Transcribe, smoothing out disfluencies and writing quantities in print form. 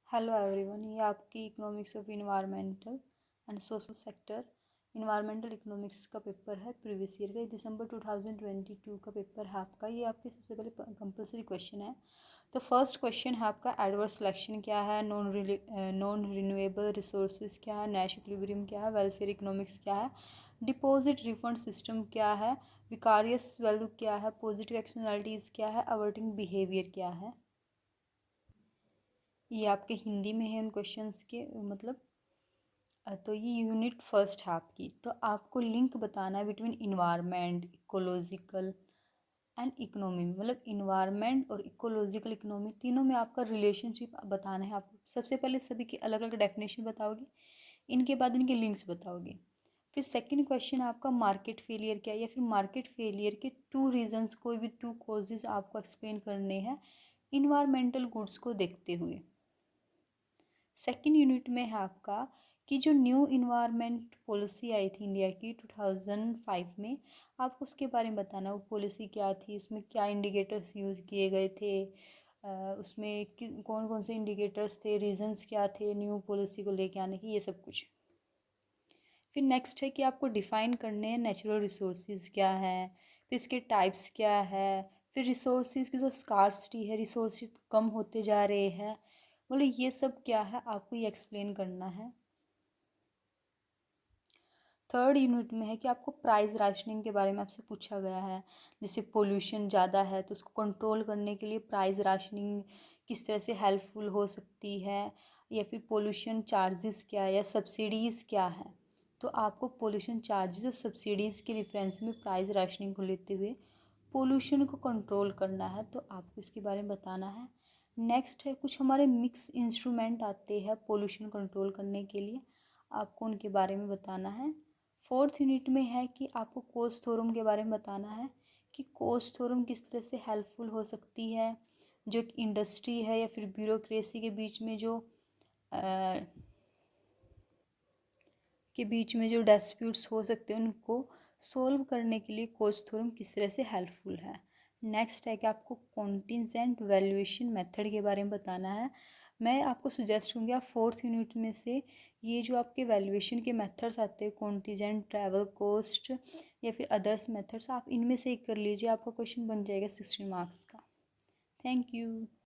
Hello everyone, ये आपकी economics of environmental and social sector environmental economics का paper है। प्रीवियस ईयर का दिसंबर 2022 का पेपर है आपका। ये आपके सबसे पहले कंपलसरी क्वेश्चन है। तो फर्स्ट क्वेश्चन है आपका, एडवर्स सिलेक्शन क्या है, नॉन रिन्यूएबल रिसोर्सेज क्या है, नैश इक्विलिब्रियम क्या है, वेलफेयर इकोनॉमिक्स क्या है, डिपॉजिट रिफंड सिस्टम क्या है, विकारियस वैल्यू क्या है, पॉजिटिव एक्सटर्नैलिटीज़ क्या है, अवर्टिंग बिहेवियर क्या है। ये आपके हिंदी में है उन क्वेश्चंस के मतलब। तो ये यूनिट फर्स्ट है आपकी। तो आपको लिंक बताना है between environment, ecological and economy. मतलब इन्वायरमेंट और इकोलॉजिकल इकोनॉमी तीनों में आपका रिलेशनशिप बताना है आपको। सबसे पहले सभी की अलग अलग डेफिनेशन बताओगे, इनके बाद इनके लिंक्स बताओगे। फिर सेकंड क्वेश्चन आपका, मार्केट फेलियर क्या है, या फिर मार्केट फेलियर के टू रीजंस, कोई भी टू कॉजेज आपको एक्सप्लेन करने हैं इन्वायरमेंटल गुड्स को देखते हुए। सेकेंड यूनिट में है आपका कि जो न्यू इन्वायरमेंट पॉलिसी आई थी इंडिया की 2005 में, आपको उसके बारे में बताना वो पॉलिसी क्या थी, उसमें क्या इंडिकेटर्स यूज़ किए गए थे, उसमें कौन कौन से इंडिकेटर्स थे, रीजंस क्या थे न्यू पॉलिसी को लेके आने की, ये सब कुछ। फिर नेक्स्ट है कि आपको डिफ़ाइन करने हैं नेचुरल रिसोर्सेज क्या है, फिर इसके टाइप्स क्या है, फिर रिसोर्सेज की जो स्कार्सिटी है, रिसोर्सेज कम होते जा रहे हैं, बोले ये सब क्या है आपको ये एक्सप्लेन करना है। थर्ड यूनिट में है कि आपको प्राइस राशनिंग के बारे में आपसे पूछा गया है। जैसे पोल्यूशन ज़्यादा है तो उसको कंट्रोल करने के लिए प्राइस राशनिंग किस तरह से हेल्पफुल हो सकती है, या फिर पोल्यूशन चार्जेस क्या है या सब्सिडीज़ क्या है। तो आपको पोल्यूशन चार्जेस और सब्सिडीज़ के रेफरेंस में प्राइस राशनिंग को लेते हुए पोल्यूशन को कंट्रोल करना है, तो आपको इसके बारे में बताना है। नेक्स्ट है कुछ हमारे मिक्स इंस्ट्रूमेंट आते हैं पोल्यूशन कंट्रोल करने के लिए, आपको उनके बारे में बताना है। फोर्थ यूनिट में है कि आपको कोस्ट थ्योरम के बारे में बताना है कि कोस्ट थ्योरम किस तरह से हेल्पफुल हो सकती है, जो इंडस्ट्री है या फिर ब्यूरोक्रेसी के बीच में जो डिस्प्यूट्स हो सकते हैं उनको सोल्व करने के लिए कोस्ट थ्योरम किस तरह से हेल्पफुल है। नेक्स्ट है कि आपको कॉन्टिजेंट वैल्यूएशन मेथड के बारे में बताना है। मैं आपको सुजेस्ट करूँगी आप फोर्थ यूनिट में से ये जो आपके वैल्यूएशन के मेथड्स आते हैं, कॉन्टिजेंट, ट्रैवल कॉस्ट या फिर अदर्स मेथड्स, आप इनमें से एक कर लीजिए, आपका क्वेश्चन बन जाएगा 16 मार्क्स का। Thank you.